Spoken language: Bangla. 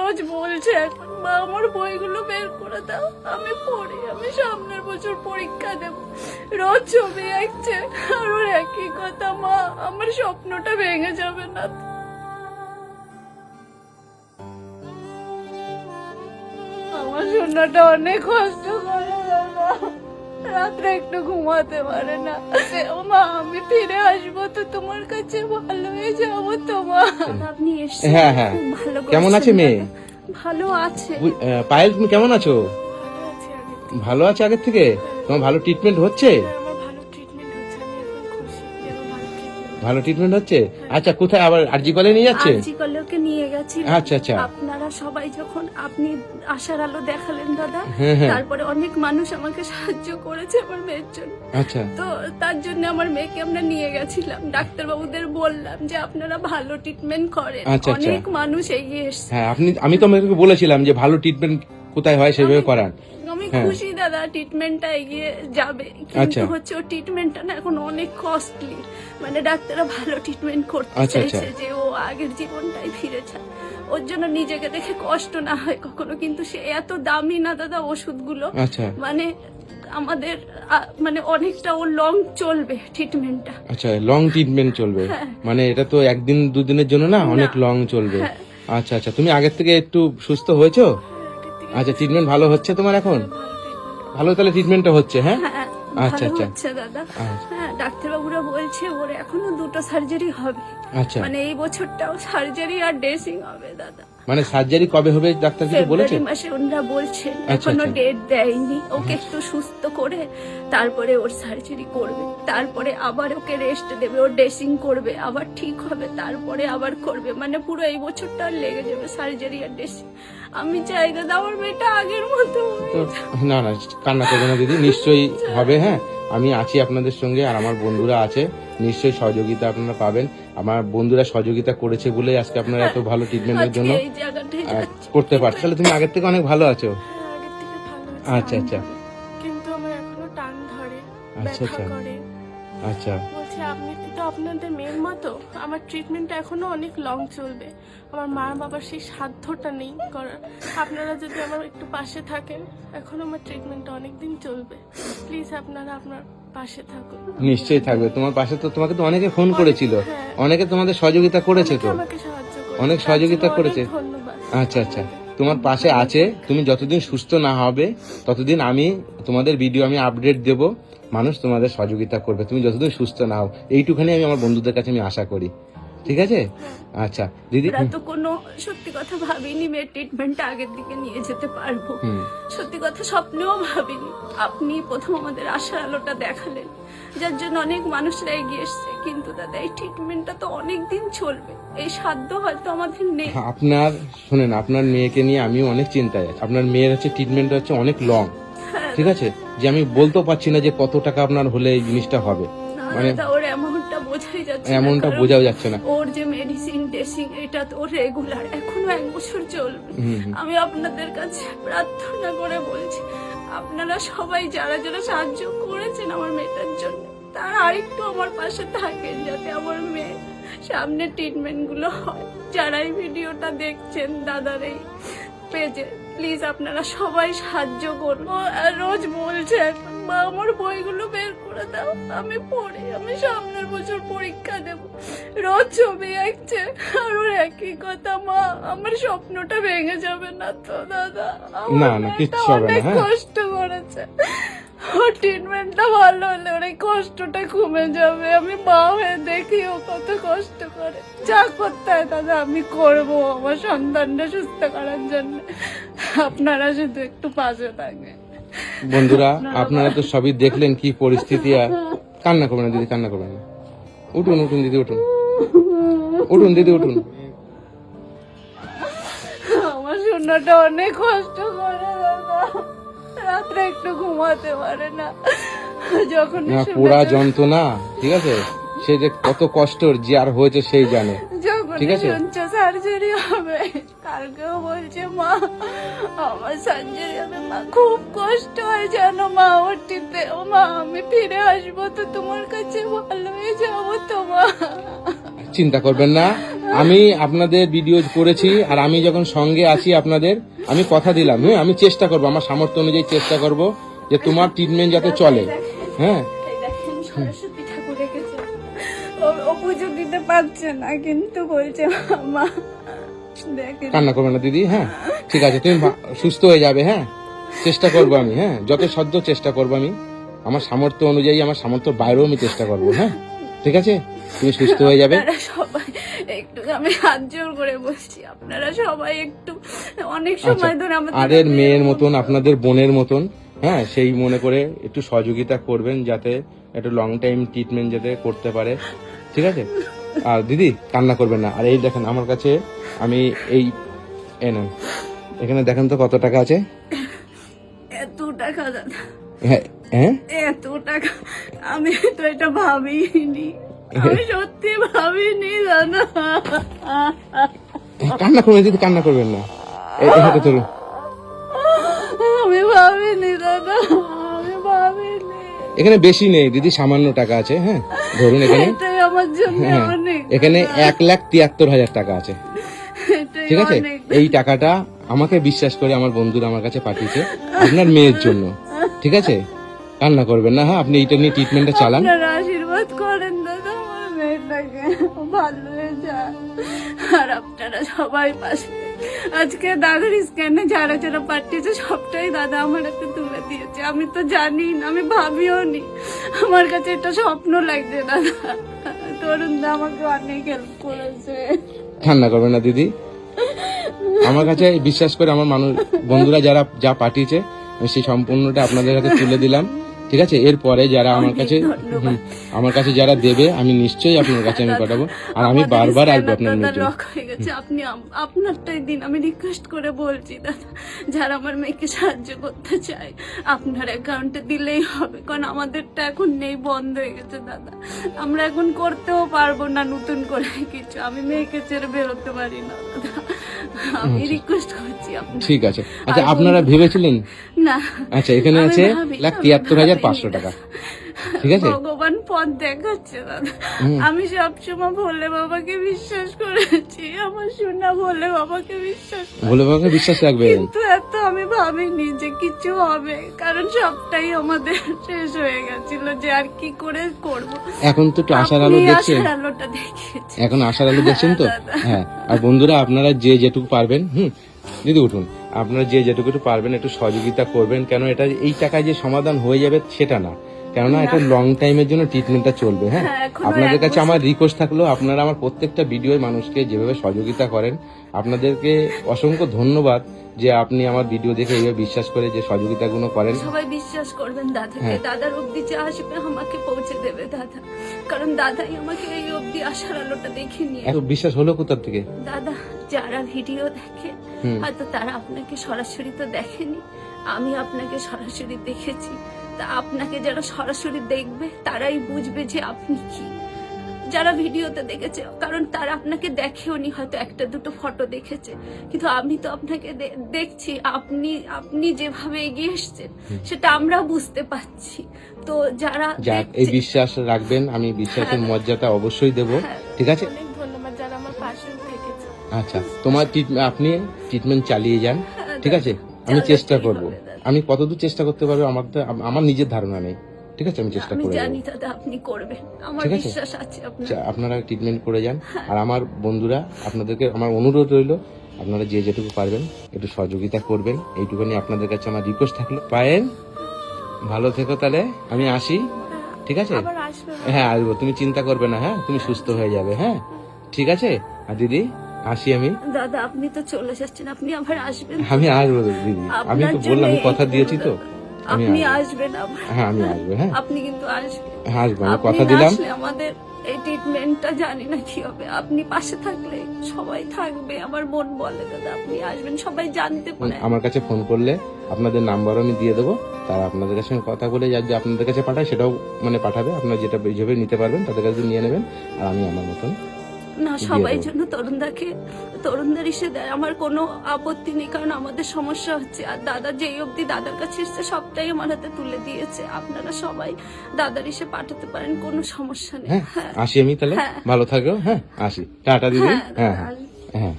রোজ বলছে এখন মা আমার বইগুলো বের করে দাও, আমি পড়ি, আমি সামনের বছর পরীক্ষা দেব। রোজ ছবি আঁকছে আর ওর একই কথা, মা আমার স্বপ্নটা ভেঙে যাবে না তো? আমার সোনাটা অনেক কষ্ট করে বাবা, রাত্রে একটু ঘুমাতে পারে না। ও মা আমি ফিরে আসবো তো তোমার কাছে, ভালো হয়ে যাবো তো মা। আপনি এসেছেন, হ্যাঁ হ্যাঁ খুব ভালো করেছেন। কেমন আছে মেয়ে? ভালো আছে। পায়েল তুমি কেমন আছো? ভালো আছে আগে থেকে। ভালো আছে আগের থেকে? তোমার ভালো ট্রিটমেন্ট হচ্ছে? আমার ভালো ট্রিটমেন্ট হচ্ছে, আমি এখন খুশি যে আমার ভালো ট্রিটমেন্ট। ভালো ট্রিটমেন্ট হচ্ছে? আচ্ছা কোথায় আবার আরজি কলে নিয়ে যাচ্ছে? আরজি কলেকে নিয়ে গেছি। আচ্ছা আচ্ছা আপনারা সবাই যখন আপনি আশার আলো দেখালেন দাদা, হ্যাঁ হ্যাঁ তারপরে অনেক মানুষ আমাকে সাহায্য করেছে আমার মেয়ের জন্য। আচ্ছা তো তার জন্য আমার মেয়েকে আমরা নিয়ে গেছিলাম, ডাক্তারবাবুদের বললাম যে আপনারা ভালো ট্রিটমেন্ট করেন। আচ্ছা, আচ্ছা। অনেক মানুষ এগিয়ে এসছে। হ্যাঁ আমি তো আপনাকে বলেছিলাম যে ভালো ট্রিটমেন্ট কোথায় হয় সেভাবে করান। আমি হ্যাঁ। খুশি দাদা, ট্রিটমেন্টটা এগিয়ে যাবে, আচ্ছা। কিন্তু হচ্ছে ও ট্রিটমেন্টটা না এখন অনেক কস্টলি। মানে ডাক্তাররা ভালো ট্রিটমেন্ট করতে আচ্ছা, আচ্ছা। চাইছে যে ও আগের জীবনটাই ফিরে চায়, ওর জন্য নিজেকে দেখে কষ্ট না হয় কখনো। কিন্তু সে এত দামি না দাদা ওষুধগুলো, আচ্ছা মানে আমাদের মানে অনেকটা ও লং চলবে ট্রিটমেন্টটা। আচ্ছা লং ট্রিটমেন্ট চলবে, হ্যাঁ। মানে এটা তো একদিন দুদিনের জন্য না, অনেক লং চলবে। হ্যাঁ। আচ্ছা আচ্ছা তুমি আগের থেকে একটু সুস্থ হয়েছো? আচ্ছা ট্রিটমেন্ট ভালো হচ্ছে তোমার এখন? ভালো তাহলে ট্রিটমেন্টটা হচ্ছে? হ্যাঁ হ্যাঁ আচ্ছা ভালো আচ্ছা হচ্ছে দাদা। আচ্ছা। হ্যাঁ ডাক্তারবাবুরা বলছে ওর এখনো 2টো সার্জারি হবে, আচ্ছা মানে এই বছরটাও সার্জারি আর ড্রেসিং হবে দাদা। মানে সার্জারি কবে হবে ডাক্তার কিছু বলেছে? ফেব্রুয়ারি মাসে ওনারা বলছেন, আচ্ছা, এখনো আচ্ছা। ডেট দেয়নি। ওকে একটু সুস্থ করে তারপরে ওর সার্জারি করবে, তারপরে আবার ওকে রেস্ট দেবে, ওর ড্রেসিং করবে, আবার ঠিক হবে, তারপরে আবার করবে। মানে পুরো এই বছরটা লেগে যাবে সার্জারি আর ড্রেসিং। আমি চাই দাদা আমার মেয়েটা আগের মতো হয়ে তো যাক। না না কান্না করবে না দিদি, নিশ্চয়ই হবে। হ্যাঁ আমি আছি আপনাদের সঙ্গে, আর আমার বন্ধুরা আছে, নিশ্চয়ই সহযোগিতা আপনারা পাবেন। আমার বন্ধুরা সহযোগিতা করেছে বলেই আজকে আপনারা এত ভালো ট্রিটমেন্টের জন্য আজকে এই জায়গাটায় যাচ্ছি। করতে পারছে। তাহলে তুমি আগের থেকে অনেক ভালো আছো। হ্যাঁ, আগের থেকে ভালো আছি। আচ্ছা আচ্ছা কিন্তু আমার এখনো টান ধরে, আচ্ছা, ব্যথা আচ্ছা। করে। আচ্ছা বলছি আপনি তো আপনাদের মেয়ের মতো আমার ট্রিটমেন্টটা এখনো অনেক লং চলবে। আমার মা বাবার সেই সাধ্যটা নেই করার। আপনারা যদি আমার একটু পাশে থাকেন, এখনো আমার ট্রিটমেন্টটা অনেক দিন চলবে। প্লিজ আপনারা আপনার পাশে থাকুন। নিশ্চয়ই থাকবে তোমার পাশে। তো তোমাকে তো অনেকে ফোন করেছিল, হ্যাঁ। অনেকে তোমাদের সহযোগিতা করেছে তো, অনেকে আমাকে সাহায্য করেছে, অনেক তার সহযোগিতা জন্য করেছে। অনেক ধন্যবাদ। আচ্ছা আচ্ছা তোমার পাশে আছে। তুমি যতদিন সুস্থ না হবে ততদিন আমি তোমাদের ভিডিও আমি আপডেট দেব, মানুষ তোমাদের সহযোগিতা করবে তুমি যতদিন সুস্থ না হও। এইটুখানি আমি আমার বন্ধুদের কাছে আমি আশা করি। ঠিক আছে? আচ্ছা দিদি। আমরা তো কোনো সত্যি কথা ভাবিনি মেয়ের ট্রিটমেন্টটা আগের দিকে নিয়ে যেতে পারবো। হুম। সত্যি কথা স্বপ্নেও ভাবিনি। আপনি প্রথম আমাদের আশার আলোটা দেখালেন, যার জন্য অনেক মানুষরা এগিয়ে এসছে। কিন্তু দাদা এই ট্রিটমেন্টটা তো অনেক দিন চলবে, এই সাধ্য হয়তো আমাদের নেই। আপনার শুনেন, আপনার মেয়েকে নিয়ে আমিও অনেক চিন্তায় আছি। আপনার মেয়ের হচ্ছে ট্রিটমেন্ট হচ্ছে অনেক লং, হ্যাঁ, ঠিক আছে? যে আমি বলতেও পারছি না যে কত টাকা আপনার হলে এই জিনিসটা হবে, না মানে দাদা ওর অ্যামাউন্টটা বোঝাই যাচ্ছে না, এমনটা কারণ বোঝাও যাচ্ছে না। ওর যে মেডিসিন ড্রেসিং এটা তো রেগুলার, এখনো 1 বছর চলবে। আমি আপনাদের কাছে প্রার্থনা করে বলছি, আপনারা সবাই যারা যারা সাহায্য করেছেন আমার মেয়েটার জন্য, তারা আরেকটু আমার পাশে থাকেন যাতে আমার মেয়ে সামনে ট্রিটমেন্ট গুলো হয়। যারা এই ভিডিওটা দেখছেন দাদার এই পেজে, প্লিজ আপনারা সবাই সাহায্য করুন। ও রোজ বলছে এখন মা আমার বইগুলো বের করে দাও, আমি পড়ি, আমি সামনের বছর পরীক্ষা দেব। রোজ ছবি আঁকছে আর ওর একই কথা, মা আমার স্বপ্নটা ভেঙে যাবে না তো দাদা? আমার না, না, মেয়েটা কিচ্ছু হবে না, অনেক হ্যাঁ। কষ্ট করেছে, ওর ট্রিটমেন্টটা ভালো হলে ওর এই কষ্টটা কমে যাবে। আমি মা হয়ে দেখি ও কত কষ্ট করে। যা করতে হয় দাদা আমি করবো আমার সন্তানটা সুস্থ করার জন্য। আপনারা শুধু একটু পাশে থাকবেন। বন্ধুরা আপনারা তো সবই দেখলেন কি পরিস্থিতি। আর কান্না করবেন না দিদি, কান্না করবেন না। উঠুন উঠুন দিদি, উঠুন উঠুন দিদি, উঠুন। আমার সোনাটা অনেক কষ্ট করে দাদা, রাত্রে একটু ঘুমাতে পারে না। যখন না পোড়া যন্ত্রণা, ঠিক আছে? সে যে কত কষ্টর যে আর হয়েছে সেই জানে। ঠিক আছে? সার্জারি হবে, কালকেও বলছে মা আমার সার্জারি হবে, মা খুব কষ্ট হয় জানো মা ওর টিপে। ও মা আমি ফিরে আসবো তো তোমার কাছে, ভালো হয়ে যাবো তো মা। চিন্তা করবেন না, আমি আপনাদের ভিডিও করেছি আর আমি যখন সঙ্গে আছি আপনাদের, আমি কথা দিলাম, হ্যাঁ আমি চেষ্টা করব, আমার সামর্থ্য অনুযায়ী চেষ্টা করব যে তোমার ট্রিটমেন্ট যাতে চলে। হ্যাঁ এই দেখেন সরস্বতী ঠাকুর রেখেছে, ও পুজো দিতে পারছে না কিন্তু বলছে মা দেখেন। কান্না করবে না দিদি, হ্যাঁ ঠিক আছে, তুমি সুস্থ হয়ে যাবে। হ্যাঁ চেষ্টা করবো আমি, হ্যাঁ যত সদ্য চেষ্টা করবো আমি, আমার সামর্থ্য অনুযায়ী, আমার সামর্থ্যের বাইরেও আমি চেষ্টা করবো। হ্যাঁ ঠিক আছে, তুমি সুস্থ হয়ে যাবে। আপনারা সবাই একটু, আমি হাত জোর করে বলছি, আপনারা সবাই একটু, অনেক সময় ধরে আদের মেয়ের মতন, আপনাদের বোনের মতন, হ্যাঁ সেই মনে করে একটু সহযোগিতা করবেন যাতে একটু লং টাইম ট্রিটমেন্ট যাতে করতে পারে, ঠিক আছে। আর দিদি কান্না করবেন না। আর এই দেখেন আমার কাছে, আমি এই নেন, এখানে দেখেন তো কত টাকা আছে। এত টাকা দাদা, হ্যাঁ হ্যাঁ এত টাকা আমি তো এটা ভাবিনি, আমি সত্যি ভাবিনি দাদা। কান্না করবেন দিদি, কান্না করবেন না, এই হাতে ধরুন। আমি ভাবিনি দাদা, আমি ভাবিনি। এখানে বেশি নেই দিদি, সামান্য টাকা আছে। হ্যাঁ ধরুন, এখানে এটাই আমার জন্য হ্যাঁ অনেক, এখানে 1,73,000 টাকা আছে, এটাই ঠিক আছে। অনেক। এই টাকাটা আমাকে বিশ্বাস করে আমার বন্ধুরা আমার কাছে পাঠিয়েছে আপনার মেয়ের জন্য, ঠিক আছে। কান্না করবেন না, হ্যাঁ আপনি এইটা নিয়ে ট্রিটমেন্টটা চালান। আপনারা আশীর্বাদ করেন দাদা, আমার মেয়েটাকে ভালো হয়ে যায়। আর আপনারা সবাই পাশে, আজকে দাদার স্ক্যানে যারা যারা পাঠিয়েছে সবটাই দাদা আমার হাতে তুলে দিয়েছে। আমি তো জানি না, আমি ভাবিও নি, আমার কাছে এটা স্বপ্ন লাগছে দাদা। তরুণ দা আমাকে অনেক হেল্প করেছে। কান্না করবেন না দিদি, আমার কাছে বিশ্বাস করে আমার মানুষ বন্ধুরা যারা যা পাঠিয়েছে আমি সেই সম্পূর্ণটা আপনাদের কাছে তুলে দিলাম, ঠিক আছে। এরপরে যারা আমার কাছে আমার কাছে যারা দেবে আমি নিশ্চয়ই আপনার কাছে আমি পাঠাবো, আর আমি বারবার আসবো আপনার মেয়ের জন্য। লক হয়ে গেছে, আপনি আপনারটাই দিন, আমি রিকোয়েস্ট করে বলছি দাদা, যারা আমার মেয়েকে সাহায্য করতে চায় আপনার অ্যাকাউন্টে দিলেই হবে, কারণ আমাদেরটা এখন নেই, বন্ধ হয়ে গেছে দাদা। আমরা এখন করতেও পারবো না নতুন করে কিছু, আমি মেয়েকে ছেড়ে বেরোতে পারি না দাদা, আমি রিকোয়েস্ট করছি আপনার। ঠিক আছে, আচ্ছা আপনারা ভেবেছিলেন? না আচ্ছা এখানে আছে 1,73,500 টাকা, ঠিক আছে। ভগবান পথ দেখাচ্ছে দাদা। আমি সবসময় ভোলে বাবাকে বিশ্বাস করেছি, আমার সোনা ভোলে বাবাকে বিশ্বাস ভোলে বাবাকে বিশ্বাস রাখবেন, কিন্তু এত আমি ভাবিনি যে কিছু হবে, কারণ সবটাই আমাদের শেষ হয়ে গেছিল, যে আর কি করে করব। এখন তো একটু আশার আলো দেখছেন, আশার আলোটা দেখেছি এখন আশার আলো দেখছেন তো। হ্যাঁ আর বন্ধুরা আপনারা যে যেটুকু পারবেন, দিদি উঠুন, আপনারা যে যেটুকু পারবেন একটু সহযোগিতা করবেন, কেন এটা এই টাকায় যে সমাধান হয়ে যাবে সেটা না, কেননা এটা লং টাইমের জন্য ট্রিটমেন্টটা চলবে। হ্যাঁ আপনাদের কাছে আমার রিকোয়েস্ট থাকলো, আপনারা আমার প্রত্যেকটা ভিডিও মানুষকে যেভাবে সহযোগিতা করেন, আপনাদেরকে অসংখ্য ধন্যবাদ যে আপনি আমার ভিডিও দেখে এইভাবে বিশ্বাস করে যে সহযোগিতাগুলো করেন। সবাই বিশ্বাস করবেন দাদাকে, দাদার অব্দি যে আসবে আমাকে পৌঁছে দেবে দাদা, কারণ দাদাই আমাকে এই অব্দি আশার আলোটা দেখে নিয়ে। এত বিশ্বাস হলো কোথা থেকে? দাদা যারা ভিডিও দেখে হয়তো তারা আপনাকে সরাসরি তো দেখেনি, আমি আপনাকে সরাসরি দেখেছি, তা আপনাকে যারা সরাসরি দেখবে তারাই বুঝবে যে আপনি কি। যারা ভিডিওতে দেখেছে, কারণ তারা আপনাকে দেখেওনি, হয়তো একটা দুটো ফটো দেখেছে, কিন্তু আমি তো আপনাকে দেখছি, আপনি যেভাবে এগিয়ে এসছেন সেটা আমরা বুঝতে পারছি। তো যারা এই বিশ্বাস রাখবেন, আমি বিশ্বাসের মর্যাদা অবশ্যই দেব, ঠিক আছে। অনেক ধন্যবাদ যারা আমার পাশে থেকেছে। আচ্ছা তোমার আপনি ট্রিটমেন্ট চালিয়ে যান, ঠিক আছে। আমি চেষ্টা করব, আমি কতদূর চেষ্টা করতে পারবো আমার নিজের ধারণা নেই, ঠিক আছে। আমি চেষ্টা করে জানি দাদা আপনি করবেন, আমার বিশ্বাস আছে আপনারা ট্রিটমেন্ট করে যান। আর আমার বন্ধুরা আপনাদেরকে আমার অনুরোধ রইল, আপনারা যে যেটুকু পারবেন একটু সহযোগিতা করবেন, এইটুকুনি আপনাদের কাছে আমার রিকোয়েস্ট থাকলো। পায়েন ভালো থেকো, তাহলে আমি আসি, ঠিক আছে। হ্যাঁ আসবো, তুমি চিন্তা করবে না, হ্যাঁ তুমি সুস্থ হয়ে যাবে, হ্যাঁ ঠিক আছে। আর দিদি আসি আমি। দাদা আপনি তো চলে যাচ্ছেন, আপনি আবার আসবেন? আমি আসবো দিদি, আমি তো বললাম, আমি কথা দিয়েছি তো, আপনি আসবেন আবার। হ্যাঁ আমি আসবো, হ্যাঁ আপনি কিন্তু আসবেন। হ্যাঁ আসবো, আমি কথা দিলাম। আমাদের এই ট্রিটমেন্টটা জানি না কি হবে, আপনি পাশে থাকলে সবাই থাকবে, আমার মন বলে দাদা আপনি আসবেন, সবাই জানতে পারে। আমার কাছে ফোন করলে আপনাদের নাম্বারও আমি দিয়ে দেবো, তারা আপনাদের কাছে কথা বলে যে আপনাদের কাছে পাঠায় সেটাও পাঠাবে, আপনারা যেটা যেভাবে নিতে পারবেন তাদের কাছে নিয়ে নেবেন, আর আমি আমার মতন না সবাই দেবো। জন্য তরুণদার এসে দেয়, আমার কোনো আপত্তি নেই, কারণ আমাদের সমস্যা হচ্ছে। আর দাদা যেই অবধি দাদার কাছে এসছে সবটাই আমার হাতে তুলে দিয়েছে। আপনারা সবাই দাদার এসে পাঠাতে পারেন, কোনো সমস্যা নেই। হ্যাঁ হ্যাঁ আসি আমি তাহলে, হ্যাঁ। ভালো থাকো। হ্যাঁ আসি, টাটা দিদি। হ্যাঁ, হ্যাঁ দাদা, হ্যাঁ হ্যাঁ।